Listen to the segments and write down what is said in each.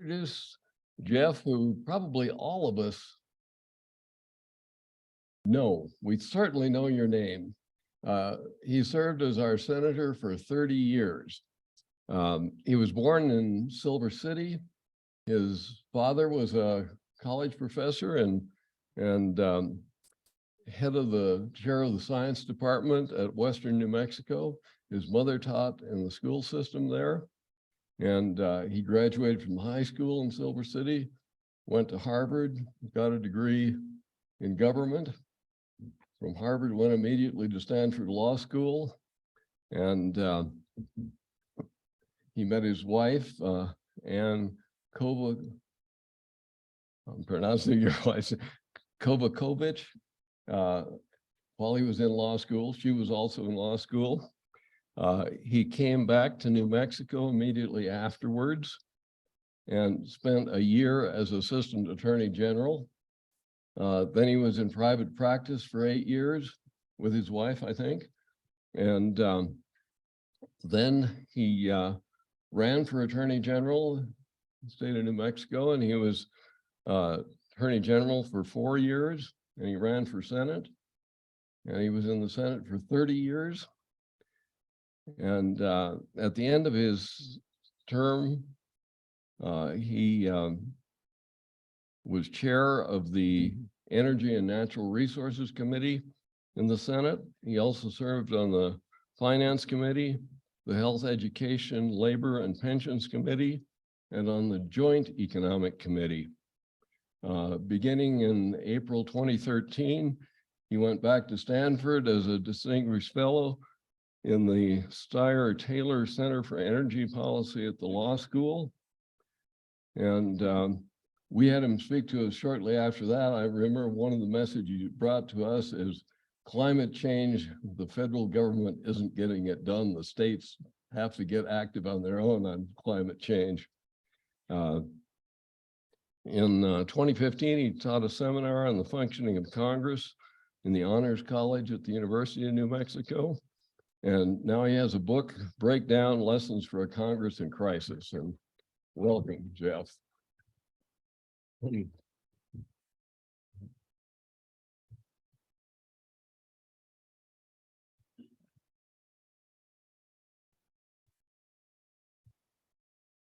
introduce Jeff, who probably all of us know. We certainly know your name. He served as our senator for 30 years. He was born in Silver City. His father was a college professor and head of the chair of the science department at Western New Mexico. His mother taught in the school system there. And he graduated from high school in Silver City, went to Harvard, got a degree in government. From Harvard, went immediately to Stanford Law School. And he met his wife, Anne Kovacovich, I'm pronouncing your wife, Kovacovich, while he was in law school. She was also in law school. He came back to New Mexico immediately afterwards and spent a year as Assistant Attorney General. Then he was in private practice for 8 years with his wife, I think. And then he ran for Attorney General in the state of New Mexico, and he was Attorney General for 4 years, and he ran for Senate, and he was in the Senate for 30 years. And at the end of his term, he was chair of the Energy and Natural Resources Committee in the Senate. He also served on the Finance Committee, the Health, Education, Labor, and Pensions Committee, and on the Joint Economic Committee. Beginning in April 2013, he went back to Stanford as a distinguished fellow in the Steyer Taylor Center for Energy Policy at the law school. And we had him speak to us shortly after that. I remember one of the messages you brought to us is climate change, the federal government isn't getting it done. The states have to get active on their own on climate change. In 2015, he taught a seminar on the functioning of Congress in the Honors College at the University of New Mexico. And now he has a book, Breakdown Lessons for a Congress in Crisis. And welcome, Jeff.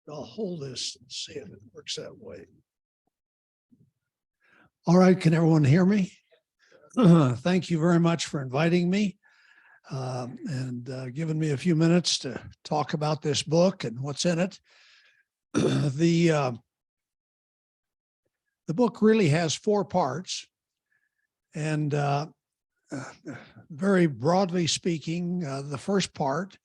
I'll hold this and see if it works that way. All right, can everyone hear me? Thank you very much for inviting me and giving me a few minutes to talk about this book and what's in it. The book really has 4 parts, and very broadly speaking, the first part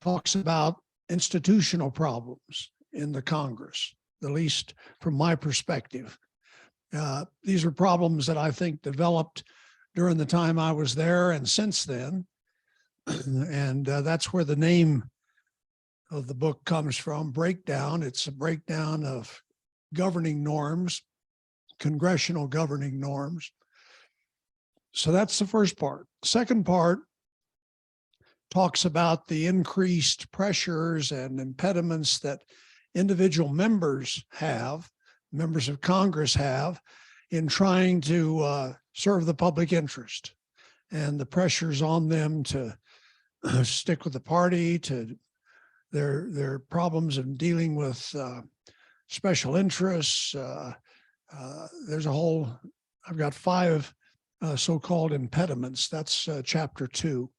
talks about institutional problems in the Congress, at least from my perspective. These are problems that I think developed during the time I was there and since then. And that's where the name of the book comes from, Breakdown. It's a breakdown of governing norms, congressional governing norms. So that's the first part. Second part talks about the increased pressures and impediments that individual members of Congress have in trying to serve the public interest, and the pressures on them to stick with the party, to their problems in dealing with special interests. There's a whole, I've got 5 so-called impediments. That's chapter 2.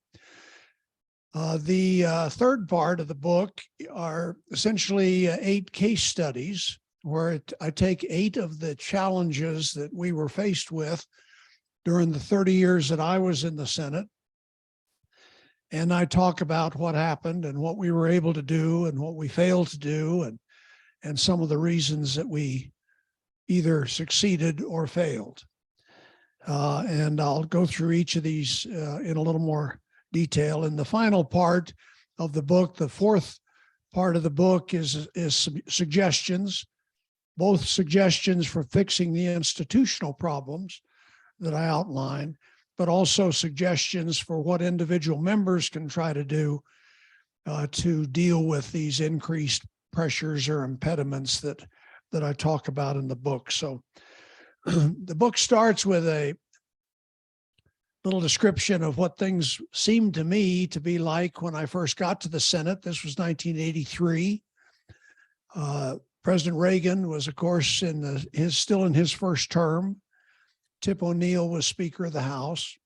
The third part of the book are essentially 8 case studies where I take 8 of the challenges that we were faced with during the 30 years that I was in the Senate. And I talk about what happened and what we were able to do and what we failed to do, and some of the reasons that we either succeeded or failed. And I'll go through each of these in a little more detail. In the final part of the book, the 4th part of the book is suggestions, both suggestions for fixing the institutional problems that I outline, but also suggestions for what individual members can try to do to deal with these increased pressures or impediments that that I talk about in the book. So the book starts with a little description of what things seemed to me to be like when I first got to the Senate. This was 1983. President Reagan was, of course, still in his first term. Tip O'Neill was Speaker of the House.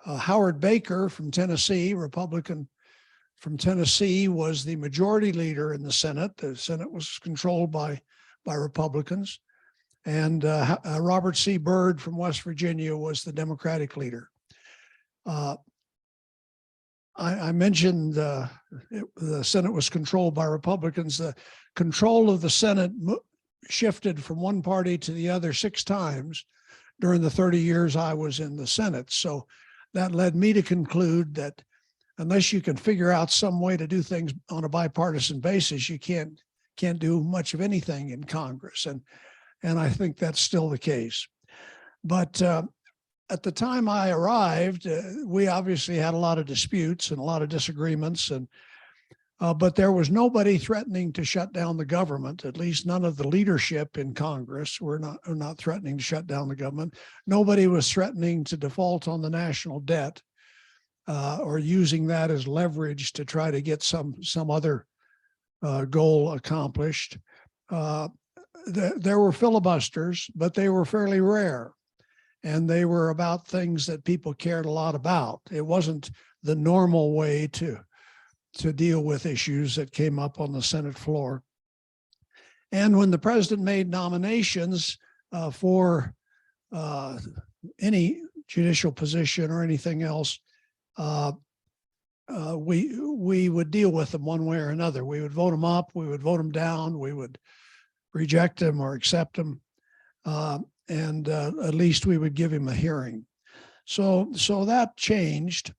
Howard Baker from Tennessee, Republican from Tennessee, was the majority leader in the Senate. The Senate was controlled by Republicans. And Robert C. Byrd from West Virginia was the Democratic leader. I mentioned the Senate was controlled by Republicans. The control of the Senate shifted from one party to the other 6 times during the 30 years I was in the Senate. So that led me to conclude that unless you can figure out some way to do things on a bipartisan basis, you can't do much of anything in Congress. And I think that's still the case. But at the time I arrived, we obviously had a lot of disputes and a lot of disagreements, but there was nobody threatening to shut down the government. At least none of the leadership in Congress were not threatening to shut down the government. Nobody was threatening to default on the national debt or using that as leverage to try to get some other goal accomplished. There were filibusters, but they were fairly rare. And they were about things that people cared a lot about. It wasn't the normal way to deal with issues that came up on the Senate floor. And when the president made nominations for any judicial position or anything else, we would deal with them one way or another. We would vote them up, we would vote them down, we would reject them or accept them. And at least we would give him a hearing. So that changed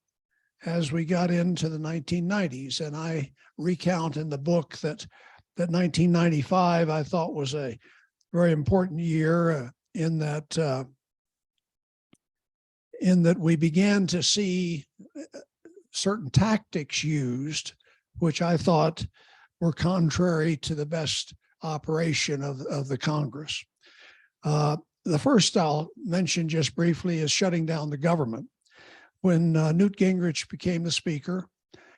as we got into the 1990s. And I recount in the book that 1995 I thought was a very important year in that we began to see certain tactics used, which I thought were contrary to the best operation of the Congress. The first I'll mention just briefly is shutting down the government. When Newt Gingrich became the Speaker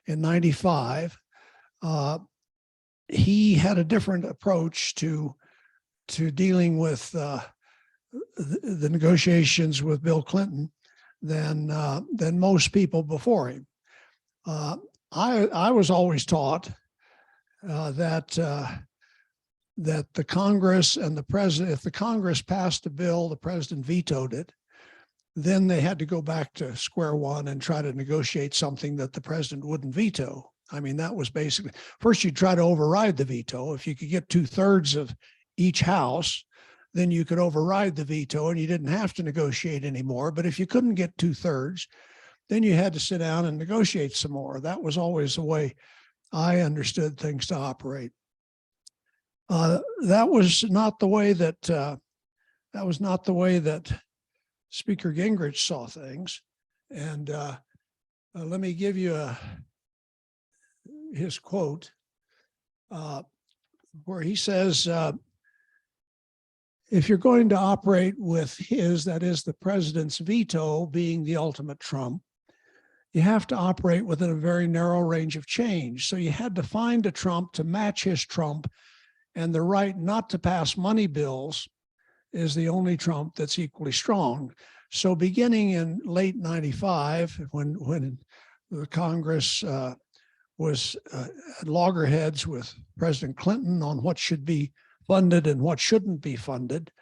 in '95, he had a different approach to dealing with the negotiations with Bill Clinton than most people before him. I was always taught that the Congress and the president, if the Congress passed a bill, the president vetoed it, then they had to go back to square one and try to negotiate something that the president wouldn't veto. I mean, that was basically, first you'd try to override the veto. If you could get 2/3 of each house, then you could override the veto and you didn't have to negotiate anymore. But if you couldn't get 2/3, then you had to sit down and negotiate some more. That was always the way I understood things to operate. That was not the way that Speaker Gingrich saw things. And let me give you his quote, where he says, if you're going to operate with that is the president's veto being the ultimate trump, you have to operate within a very narrow range of change. So you had to find a trump to match his trump, and the right not to pass money bills is the only trump that's equally strong. So beginning in late '95, when the Congress was at loggerheads with President Clinton on what should be funded and what shouldn't be funded,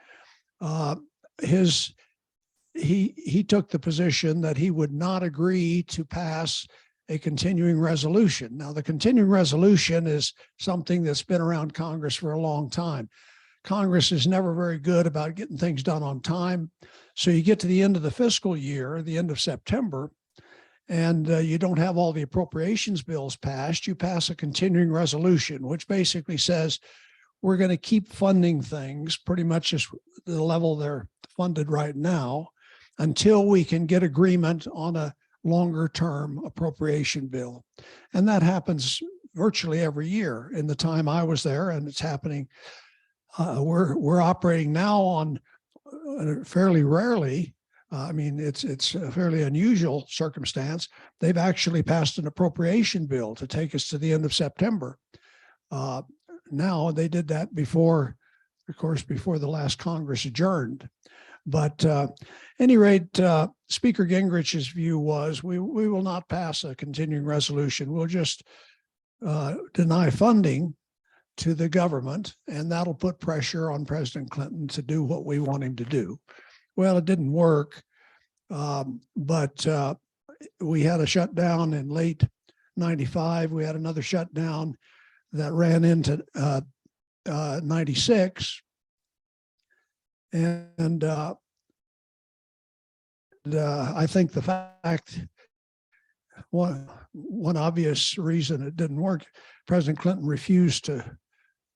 he took the position that he would not agree to pass a continuing resolution. Now, the continuing resolution is something that's been around Congress for a long time. Congress is never very good about getting things done on time. So you get to the end of the fiscal year, the end of September, and you don't have all the appropriations bills passed. You pass a continuing resolution, which basically says we're going to keep funding things pretty much as the level they're funded right now until we can get agreement on a longer term appropriation bill. And that happens virtually every year in the time I was there, and it's happening We're operating now on fairly rarely. I mean, it's a fairly unusual circumstance. They've actually passed an appropriation bill to take us to the end of September. Now they did that before, of course, before the last Congress adjourned. But any rate, Speaker Gingrich's view was we will not pass a continuing resolution. We'll just deny funding to the government, and that'll put pressure on President Clinton to do what we want him to do. Well, it didn't work, but we had a shutdown in late '95. We had another shutdown that ran into '96. And I think the fact, one obvious reason it didn't work, President Clinton refused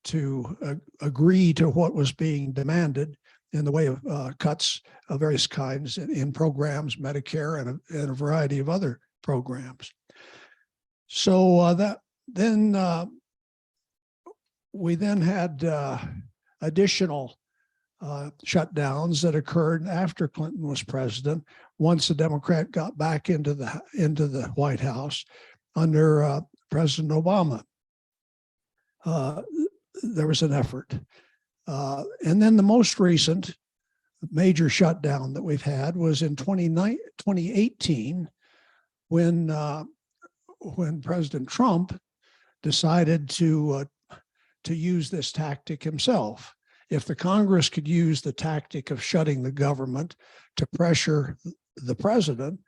to agree to what was being demanded in the way of cuts of various kinds in programs, Medicare, and a variety of other programs. So we then had additional shutdowns that occurred after Clinton was president. Once a Democrat got back into the White House under President Obama, there was an effort. And then the most recent major shutdown that we've had was in 2018, when President Trump decided to use this tactic himself. If the Congress could use the tactic of shutting the government to pressure the president,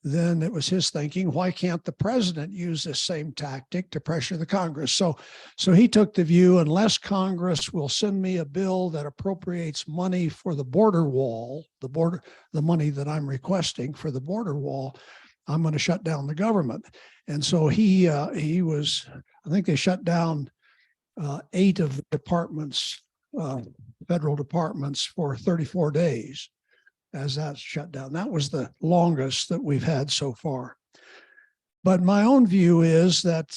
then it was his thinking, why can't the president use this same tactic to pressure the Congress? So he took the view, unless Congress will send me a bill that appropriates money for the border wall, the money that I'm requesting for the border wall, I'm going to shut down the government. And so he was, I think they shut down 8 of the departments, federal departments, for 34 days as that shut down. That was the longest that we've had so far. But my own view is that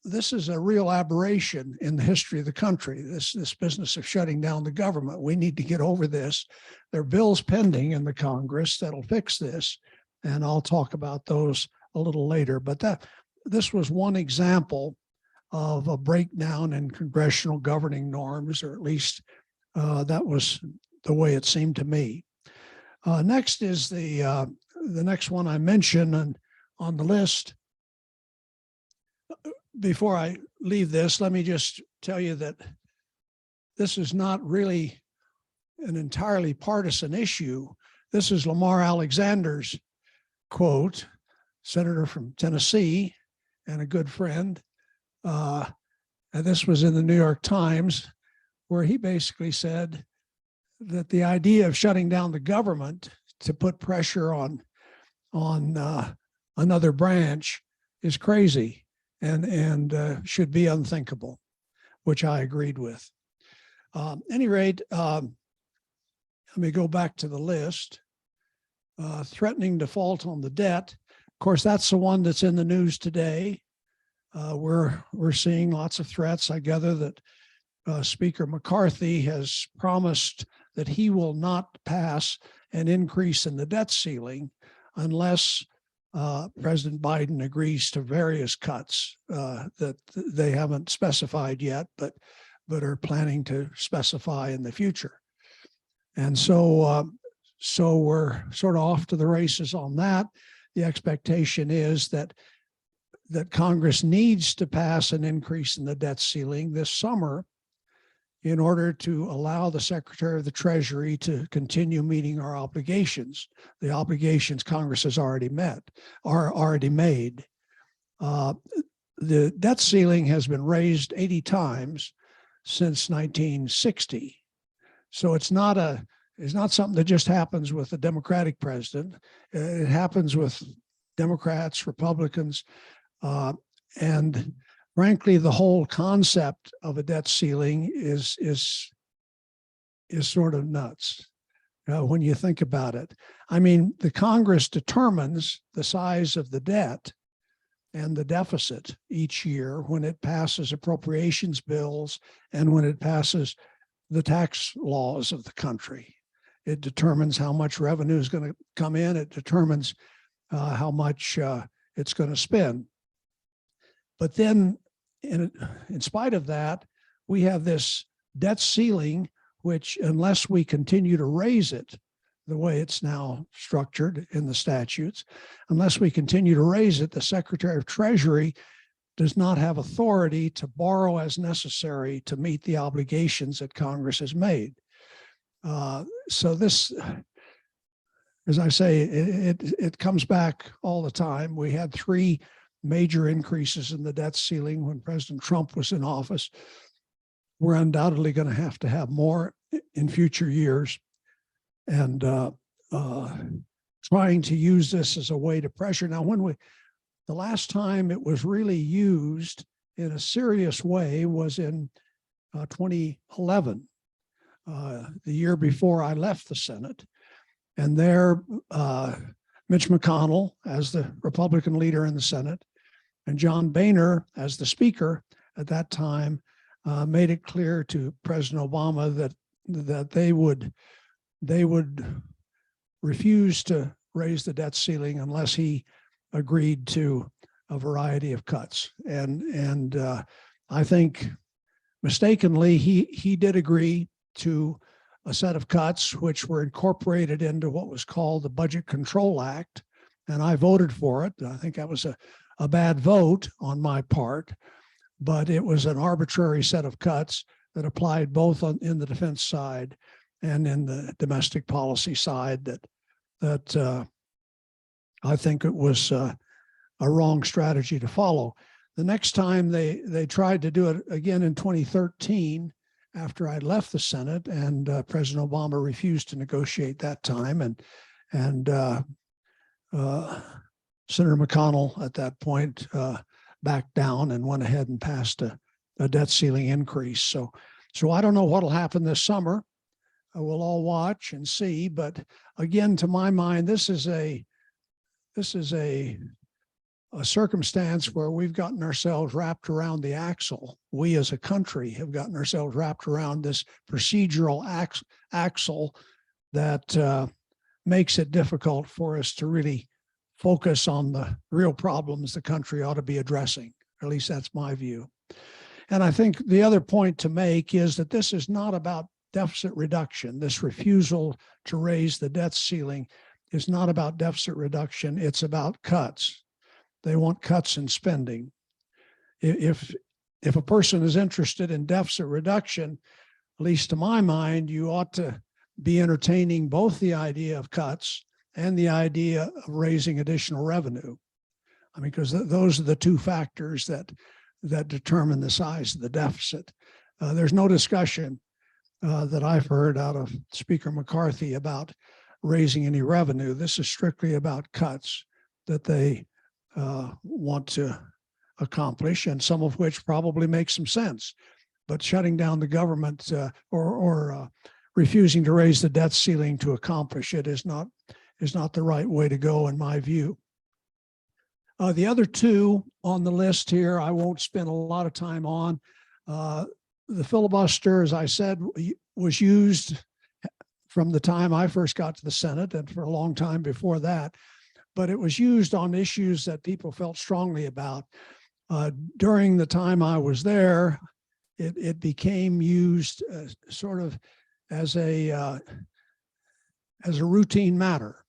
this is a real aberration in the history of the country, this business of shutting down the government. We need to get over this. There are bills pending in the Congress that'll fix this, and I'll talk about those a little later. But this was one example of a breakdown in congressional governing norms, or at least that was the way it seemed to me. Next is the next one I mentioned on the list. Before I leave this, let me just tell you that this is not really an entirely partisan issue. This is Lamar Alexander's quote, senator from Tennessee and a good friend. And this was in the New York Times, where he basically said that the idea of shutting down the government to put pressure on another branch is crazy and should be unthinkable, which I agreed with. Any rate, let me go back to the list. Threatening default on the debt. Of course, that's the one that's in the news today. We're seeing lots of threats. I gather that Speaker McCarthy has promised that he will not pass an increase in the debt ceiling unless President Biden agrees to various cuts that they haven't specified yet, but are planning to specify in the future. And so we're sort of off to the races on that. The expectation is that Congress needs to pass an increase in the debt ceiling this summer in order to allow the Secretary of the Treasury to continue meeting our obligations, the obligations Congress has already made. The debt ceiling has been raised 80 times since 1960. So it's not something that just happens with a Democratic president. It happens with Democrats, Republicans, and frankly, the whole concept of a debt ceiling is sort of nuts when you think about it. I mean, the Congress determines the size of the debt and the deficit each year when it passes appropriations bills and when it passes the tax laws of the country. It determines how much revenue is going to come in. It determines how much it's going to spend. But then in spite of that, we have this debt ceiling, which unless we continue to raise it the way it's now structured in the statutes, unless we continue to raise it, the Secretary of Treasury does not have authority to borrow as necessary to meet the obligations that Congress has made. So this, as I say, it comes back all the time. We had 3 major increases in the debt ceiling when President Trump was in office. We're undoubtedly going to have more in future years. And trying to use this as a way to pressure. Now, the last time it was really used in a serious way was in 2011, the year before I left the Senate. And there, Mitch McConnell, as the Republican leader in the Senate, and John Boehner, as the Speaker at that time, made it clear to President Obama that they would refuse to raise the debt ceiling unless he agreed to a variety of cuts. And I think mistakenly, he did agree to a set of cuts which were incorporated into what was called the Budget Control Act. And I voted for it. I think that was a bad vote on my part, but it was an arbitrary set of cuts that applied both in the defense side and in the domestic policy side that I think it was a wrong strategy to follow. The next time they tried to do it again in 2013 after I left the Senate, and President Obama refused to negotiate that time, and Senator McConnell at that point backed down and went ahead and passed a debt ceiling increase. So I don't know what'll happen this summer. We'll all watch and see. But again, to my mind, this is a circumstance where we've gotten ourselves wrapped around the axle. We as a country have gotten ourselves wrapped around this procedural axle that makes it difficult for us to really focus on the real problems the country ought to be addressing. At least that's my view. And I think the other point to make is that this is not about deficit reduction. This refusal to raise the debt ceiling is not about deficit reduction. It's about cuts. They want cuts in spending. If a person is interested in deficit reduction, at least to my mind, you ought to be entertaining both the idea of cuts and the idea of raising additional revenue. I mean, because those are the 2 factors that determine the size of the deficit. There's no discussion that I've heard out of Speaker McCarthy about raising any revenue. This is strictly about cuts that they want to accomplish, and some of which probably make some sense. But shutting down the government or refusing to raise the debt ceiling to accomplish it is not the right way to go, in my view. The other 2 on the list here, I won't spend a lot of time on. The filibuster, as I said, was used from the time I first got to the Senate and for a long time before that, but it was used on issues that people felt strongly about. During the time I was there, it became used sort of as a routine matter.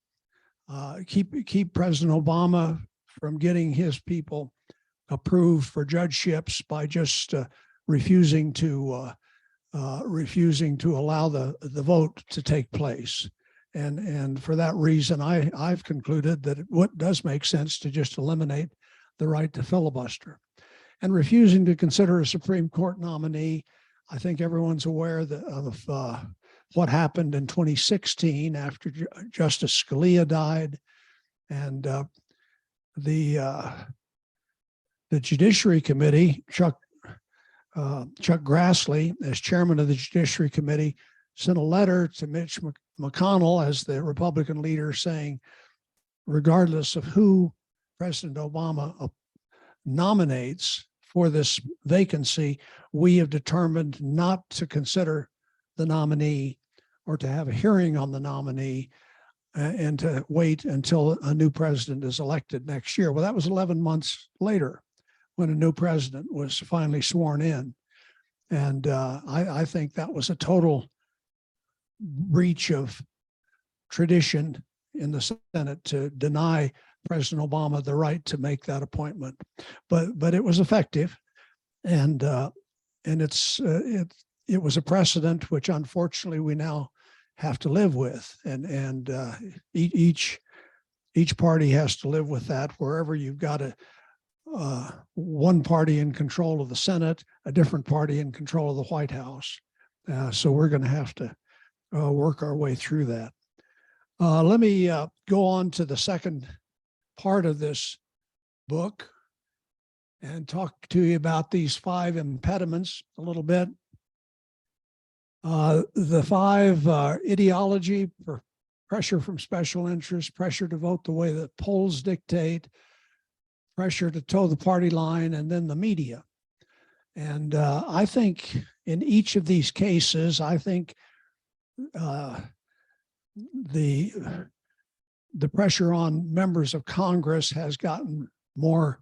Keep President Obama from getting his people approved for judgeships by just refusing to allow the vote to take place. And for that reason, I've concluded that what does make sense to just eliminate the right to filibuster. And refusing to consider a Supreme Court nominee, I think everyone's aware of what happened in 2016 after Justice Scalia died, and the Judiciary Committee, Chuck Grassley, as chairman of the Judiciary Committee, sent a letter to Mitch McConnell as the Republican leader saying, regardless of who President Obama nominates for this vacancy, we have determined not to consider the nominee or to have a hearing on the nominee and to wait until a new president is elected next year. Well, that was 11 months later when a new president was finally sworn in. And I think that was a total breach of tradition in the Senate to deny President Obama the right to make that appointment. But it was effective, and it was a precedent which unfortunately we now have to live with, and each party has to live with that. Wherever you've got one party in control of the Senate, a different party in control of the White House. So we're going to have to work our way through that. Let me go on to the second part of this book and talk to you about these 5 impediments a little bit. The 5 ideology, pressure from special interests, pressure to vote the way that polls dictate, pressure to toe the party line, and then the media. And I think in each of these cases, I think the pressure on members of Congress has gotten more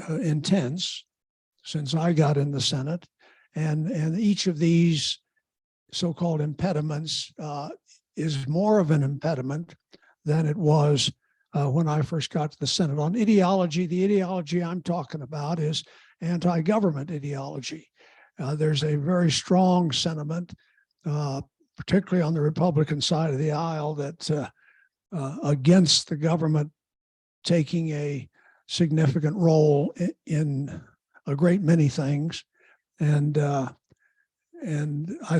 intense since I got in the Senate. And each of these so-called impediments is more of an impediment than it was when I first got to the Senate. On ideology, the ideology I'm talking about is anti-government ideology. There's a very strong sentiment, particularly on the Republican side of the aisle, that against the government taking a significant role in a great many things. And I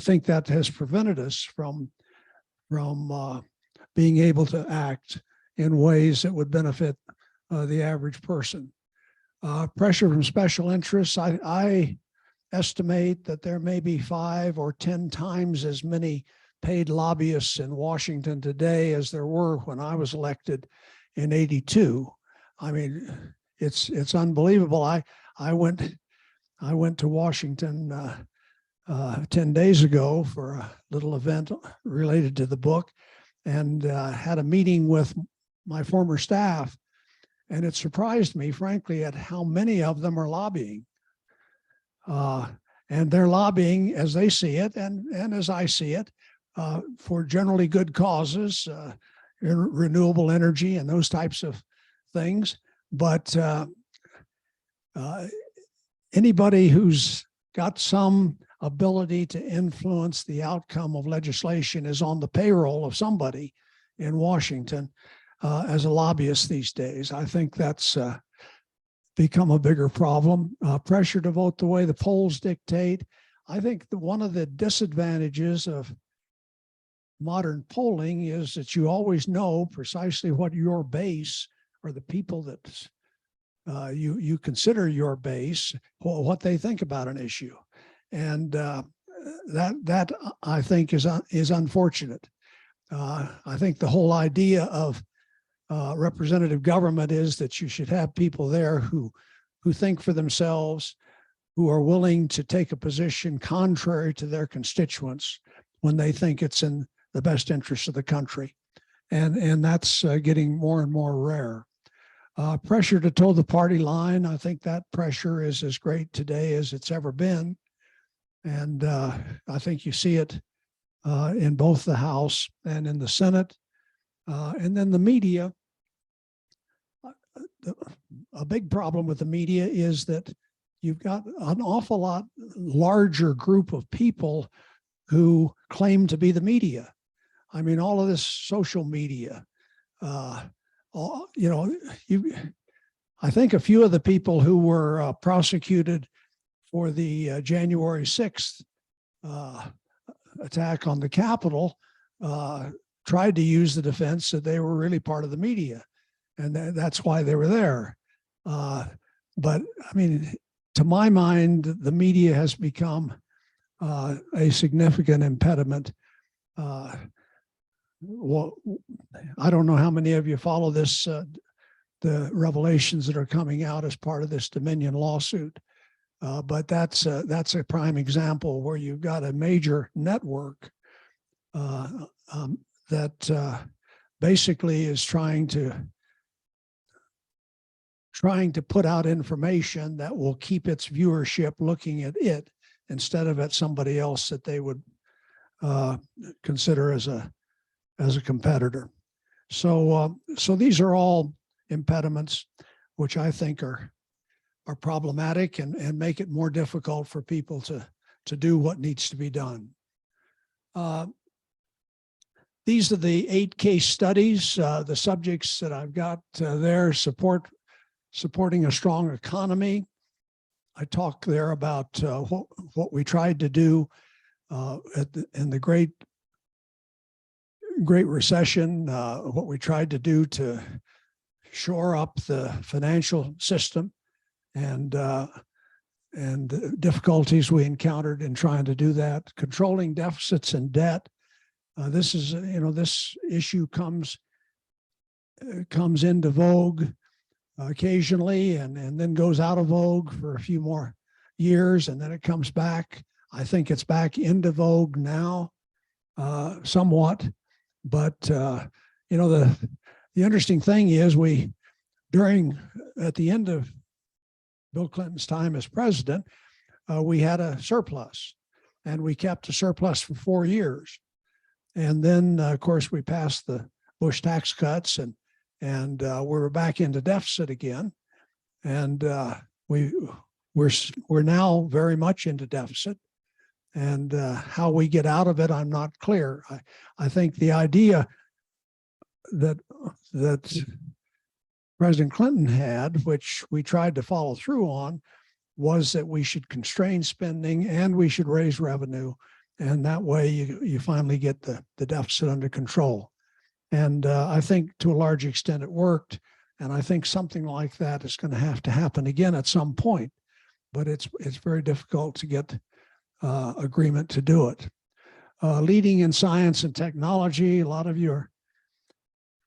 think that has prevented us from being able to act in ways that would benefit the average person. Pressure from special interests, I estimate that there may be 5 or 10 times as many paid lobbyists in Washington today as there were when I was elected in '82. I mean, it's unbelievable. I went to Washington 10 days ago for a little event related to the book, and had a meeting with my former staff, and it surprised me, frankly, at how many of them are lobbying. And they're lobbying as they see it, and as I see it, for generally good causes, renewable energy and those types of things. But anybody who's got some ability to influence the outcome of legislation is on the payroll of somebody in Washington as a lobbyist these days. I think that's become a bigger problem. Pressure to vote the way the polls dictate. I think one of the disadvantages of modern polling is that you always know precisely what your base, or the people that you consider your base, what they think about an issue. And that I think is unfortunate. I think the whole idea of representative government is that you should have people there who think for themselves, who are willing to take a position contrary to their constituents when they think it's in the best interest of the country. And that's getting more and more rare. Pressure to toe the party line, I think that pressure is as great today as it's ever been. And I think you see it in both the House and in the Senate. And then the media. A big problem with the media is that you've got an awful lot larger group of people who claim to be the media. I mean, all of this social media, I think a few of the people who were prosecuted for the January 6th attack on the Capitol tried to use the defense that they were really part of the media, and that's why they were there. But I mean, to my mind, the media has become a significant impediment. Well, I don't know how many of you follow this, the revelations that are coming out as part of this Dominion lawsuit. But that's a prime example where you've got a major network that basically is trying to put out information that will keep its viewership looking at it instead of at somebody else that they would consider as a competitor. So these are all impediments which I think are problematic and make it more difficult for people to do what needs to be done. These are the 8 case studies. The subjects that I've got there: supporting a strong economy. I talk there about what we tried to do in the Great Recession, what we tried to do to shore up the financial system, and the difficulties we encountered in trying to do that. Controlling deficits and debt. This is, this issue comes into vogue occasionally and then goes out of vogue for a few more years, and then it comes back. I think it's back into vogue now, somewhat. But the interesting thing is at the end of Bill Clinton's time as president, we had a surplus, and we kept a surplus for 4 years. And then, of course, we passed the Bush tax cuts, and we were back into deficit again. And we're now very much into deficit. And how we get out of it, I'm not clear. I think the idea that President Clinton had, which we tried to follow through on, was that we should constrain spending and we should raise revenue. And that way you finally get the deficit under control. And I think to a large extent it worked. And I think something like that is going to have to happen again at some point. But it's very difficult to get agreement to do it. Leading in science and technology. A lot of you are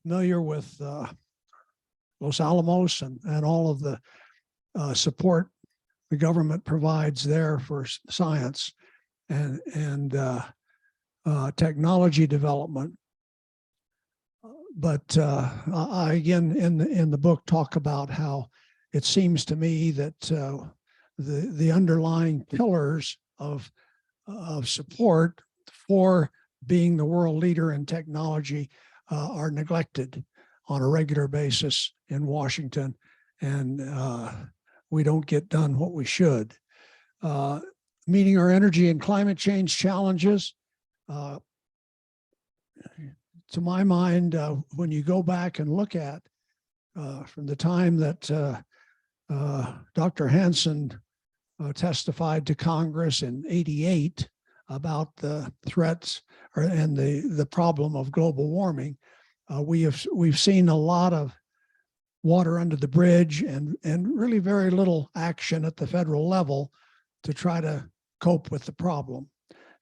familiar with Los Alamos and all of the support the government provides there for science and technology development. But I again in the book talk about how it seems to me that the underlying pillars of support for being the world leader in technology are neglected on a regular basis in Washington, and we don't get done what we should. Meeting our energy and climate change challenges. To my mind, when you go back and look at from the time that Dr. Hansen testified to Congress in '88 about the threats and the problem of global warming, we've seen a lot of water under the bridge and really very little action at the federal level to try to cope with the problem.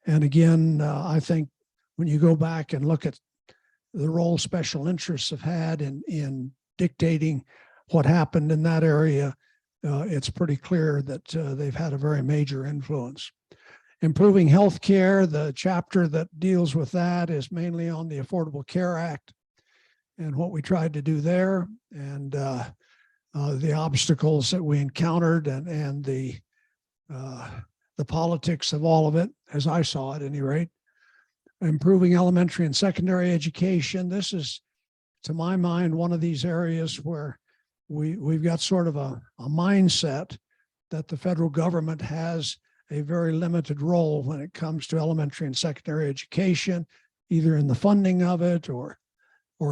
And again, I think when you go back and look at the role special interests have had in dictating what happened in that area, it's pretty clear that they've had a very major influence. Improving health care, the chapter that deals with that is mainly on the Affordable Care Act and what we tried to do there, and the obstacles that we encountered and the politics of all of it, as I saw at any rate. Improving elementary and secondary education. This is, to my mind, one of these areas where we've got sort of a mindset that the federal government has a very limited role when it comes to elementary and secondary education, either in the funding of it or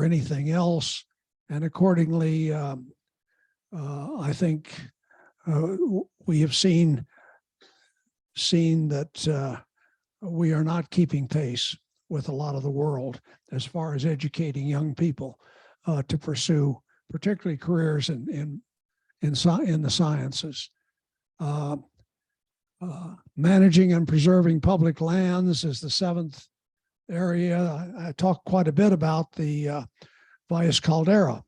anything else. And accordingly, I think we have seen that we are not keeping pace with a lot of the world as far as educating young people to pursue particularly careers in the sciences. Managing and preserving public lands is the 7th area. I talked quite a bit about the Valles Caldera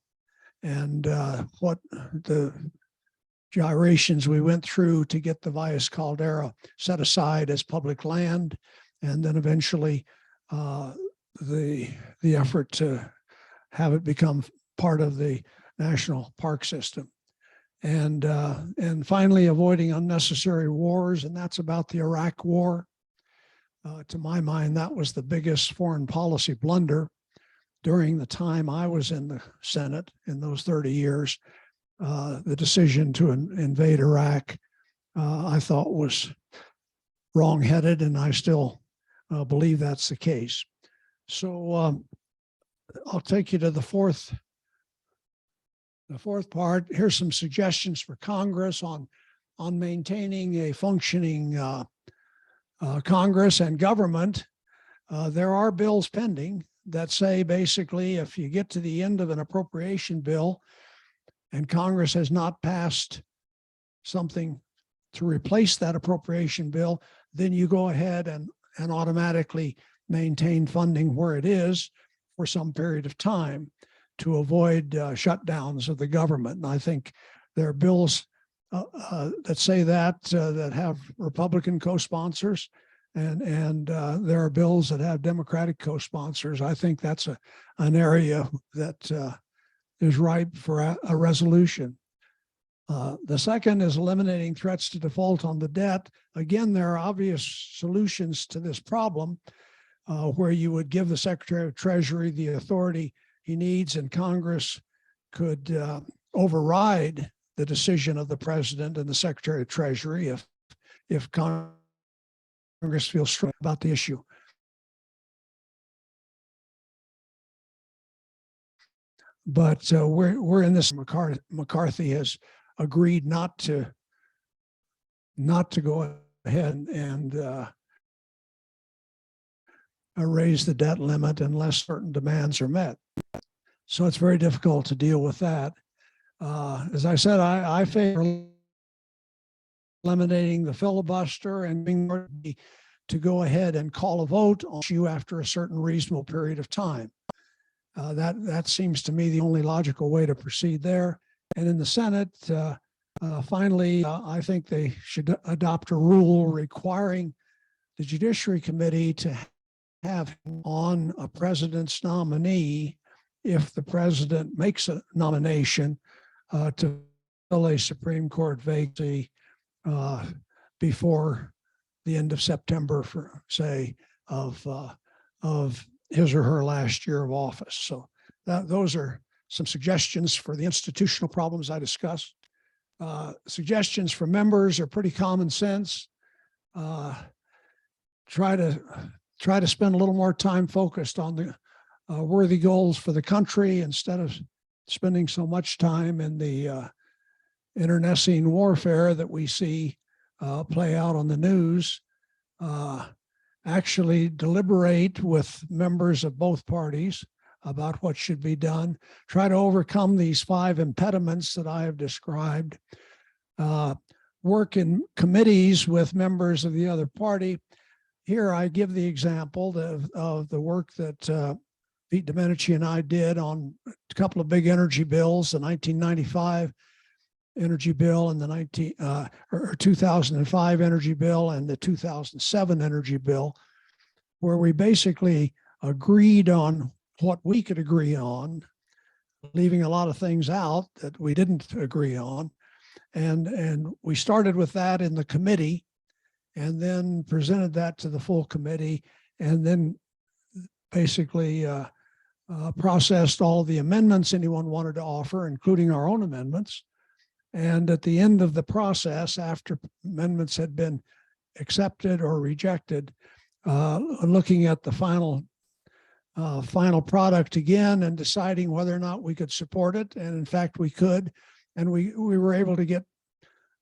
and what the gyrations we went through to get the Valles Caldera set aside as public land, and then eventually the effort to have it become part of the national park system. And finally, avoiding unnecessary wars, and that's about the Iraq War. To my mind, that was the biggest foreign policy blunder during the time I was in the Senate in those 30 years. The decision to invade Iraq, I thought was wrong-headed, and I still believe that's the case. So I'll take you to the fourth part. Here's some suggestions for Congress on maintaining a functioning Congress and government. There are bills pending that say basically if you get to the end of an appropriation bill and Congress has not passed something to replace that appropriation bill, then you go ahead and automatically maintain funding where it is for some period of time to avoid shutdowns of the government. And I think there are bills that say that have Republican co-sponsors, and there are bills that have Democratic co-sponsors. I think that's an area that is ripe for a resolution. The second is eliminating threats to default on the debt. Again, there are obvious solutions to this problem where you would give the Secretary of Treasury the authority he needs, and Congress could override the decision of the President and the Secretary of Treasury if Congress feels strong about the issue. But we're in this. McCarthy has agreed not to go ahead and raise the debt limit unless certain demands are met. So it's very difficult to deal with that. As I said, I favor eliminating the filibuster and being to go ahead and call a vote on issue after a certain reasonable period of time. That seems to me the only logical way to proceed there. And in the Senate, finally, I think they should adopt a rule requiring the Judiciary Committee to have on a president's nominee if the president makes a nomination to fill a Supreme Court vacancy before the end of September, for say, of his or her last year of office. So those are some suggestions for the institutional problems I discussed. Suggestions for members are pretty common sense. Try to spend a little more time focused on the worthy goals for the country instead of spending so much time in the internecine warfare that we see play out on the news. Actually deliberate with members of both parties about what should be done. Try to overcome these 5 impediments that I have described. Work in committees with members of the other party. Here I give the example of the work that Pete Domenici and I did on a couple of big energy bills, the 1995 energy bill and the 2005 energy bill and the 2007 energy bill, where we basically agreed on what we could agree on, leaving a lot of things out that we didn't agree on. And we started with that in the committee and then presented that to the full committee, and then basically processed all the amendments anyone wanted to offer, including our own amendments. And at the end of the process, after amendments had been accepted or rejected, looking at the final product again and deciding whether or not we could support it. And in fact, we could. And we were able to get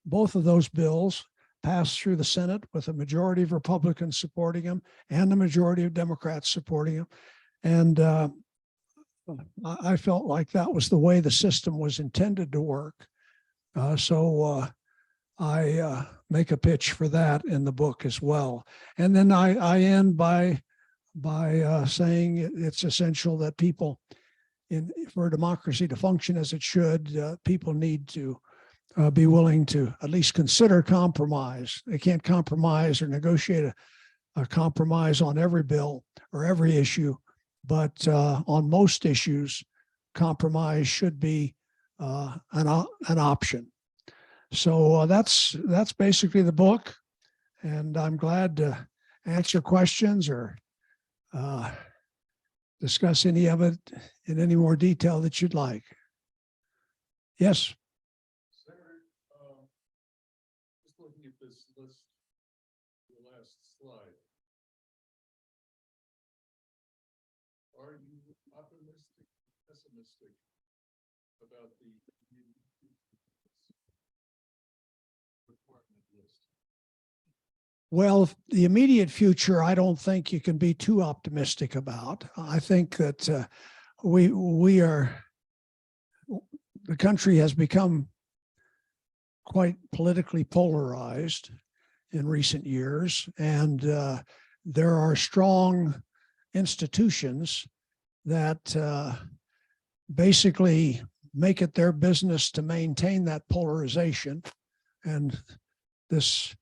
both of those bills passed through the Senate with a majority of Republicans supporting them and a majority of Democrats supporting them. And I felt like that was the way the system was intended to work. So I make a pitch for that in the book as well. And then I end by saying it's essential that people, for democracy to function as it should, people need to be willing to at least consider compromise. They can't compromise or negotiate a compromise on every bill or every issue, but on most issues, compromise should be an option. So that's basically the book, and I'm glad to answer questions or discuss any of it in any more detail that you'd like. Yes. Senator, just looking at this list, the last slide. Are you optimistic, pessimistic about the requirement list? Well, the immediate future, I don't think you can be too optimistic about. I think that the country has become quite politically polarized in recent years, and there are strong institutions that basically make it their business to maintain that polarization. And this